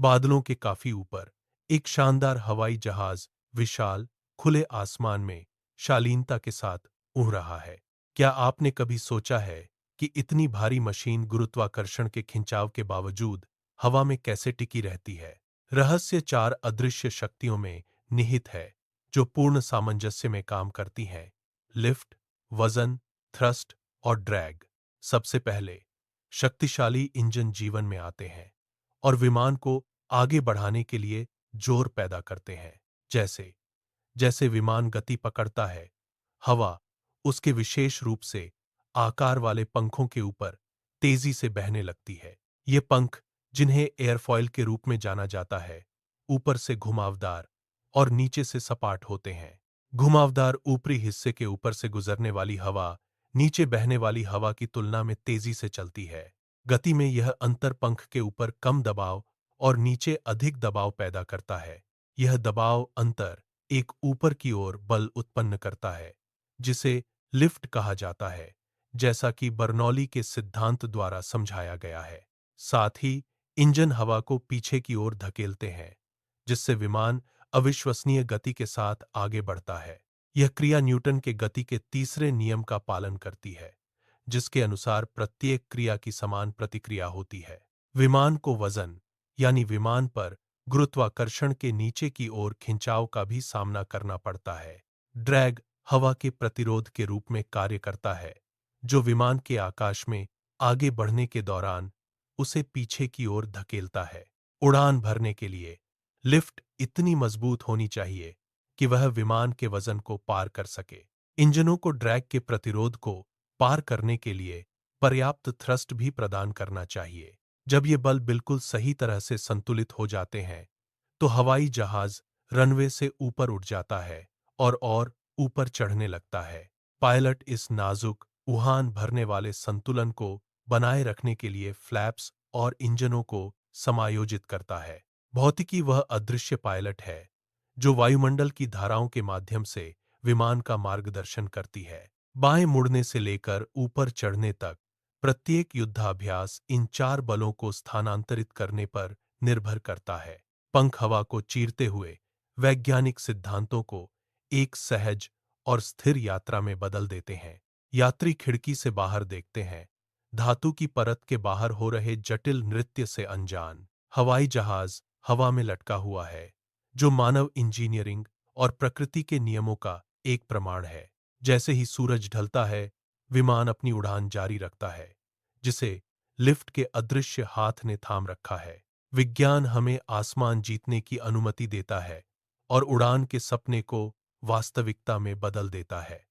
बादलों के काफी ऊपर एक शानदार हवाई जहाज विशाल खुले आसमान में शालीनता के साथ उड़ रहा है। क्या आपने कभी सोचा है कि इतनी भारी मशीन गुरुत्वाकर्षण के खिंचाव के बावजूद हवा में कैसे टिकी रहती है? रहस्य चार अदृश्य शक्तियों में निहित है जो पूर्ण सामंजस्य में काम करती हैं। लिफ्ट, वजन, थ्रस्ट और ड्रैग। सबसे पहले शक्तिशाली इंजन जीवन में आते हैं और विमान को आगे बढ़ाने के लिए जोर पैदा करते हैं। जैसे जैसे विमान गति पकड़ता है, हवा उसके विशेष रूप से आकार वाले पंखों के ऊपर तेजी से बहने लगती है। ये पंख, जिन्हें एयरफॉयल के रूप में जाना जाता है, ऊपर से घुमावदार और नीचे से सपाट होते हैं। घुमावदार ऊपरी हिस्से के ऊपर से गुजरने वाली हवा नीचे बहने वाली हवा की तुलना में तेजी से चलती है। गति में यह अंतर पंख के ऊपर कम दबाव और नीचे अधिक दबाव पैदा करता है। यह दबाव अंतर एक ऊपर की ओर बल उत्पन्न करता है, जिसे लिफ्ट कहा जाता है, जैसा कि बर्नौली के सिद्धांत द्वारा समझाया गया है। साथ ही इंजन हवा को पीछे की ओर धकेलते हैं, जिससे विमान अविश्वसनीय गति के साथ आगे बढ़ता है। यह क्रिया न्यूटन के गति के तीसरे नियम का पालन करती है, जिसके अनुसार प्रत्येक क्रिया की समान प्रतिक्रिया होती है। विमान को वजन, यानी विमान पर गुरुत्वाकर्षण के नीचे की ओर खिंचाव का भी सामना करना पड़ता है। ड्रैग हवा के प्रतिरोध के रूप में कार्य करता है, जो विमान के आकाश में आगे बढ़ने के दौरान उसे पीछे की ओर धकेलता है। उड़ान भरने के लिए लिफ्ट इतनी मजबूत होनी चाहिए कि वह विमान के वजन को पार कर सके। इंजनों को ड्रैग के प्रतिरोध को पार करने के लिए पर्याप्त थ्रस्ट भी प्रदान करना चाहिए। जब ये बल बिल्कुल सही तरह से संतुलित हो जाते हैं, तो हवाई जहाज रनवे से ऊपर उठ जाता है और ऊपर चढ़ने लगता है। पायलट इस नाजुक उड़ान भरने वाले संतुलन को बनाए रखने के लिए फ्लैप्स और इंजनों को समायोजित करता है। भौतिकी वह अदृश्य पायलट है जो वायुमंडल की धाराओं के माध्यम से विमान का मार्गदर्शन करती है। बाएं मुड़ने से लेकर ऊपर चढ़ने तक प्रत्येक युद्धाभ्यास इन चार बलों को स्थानांतरित करने पर निर्भर करता है। पंख हवा को चीरते हुए वैज्ञानिक सिद्धांतों को एक सहज और स्थिर यात्रा में बदल देते हैं। यात्री खिड़की से बाहर देखते हैं, धातु की परत के बाहर हो रहे जटिल नृत्य से अनजान। हवाई जहाज हवा में लटका हुआ है, जो मानव इंजीनियरिंग और प्रकृति के नियमों का एक प्रमाण है। जैसे ही सूरज ढलता है, विमान अपनी उड़ान जारी रखता है, जिसे लिफ्ट के अदृश्य हाथ ने थाम रखा है। विज्ञान हमें आसमान जीतने की अनुमति देता है और उड़ान के सपने को वास्तविकता में बदल देता है।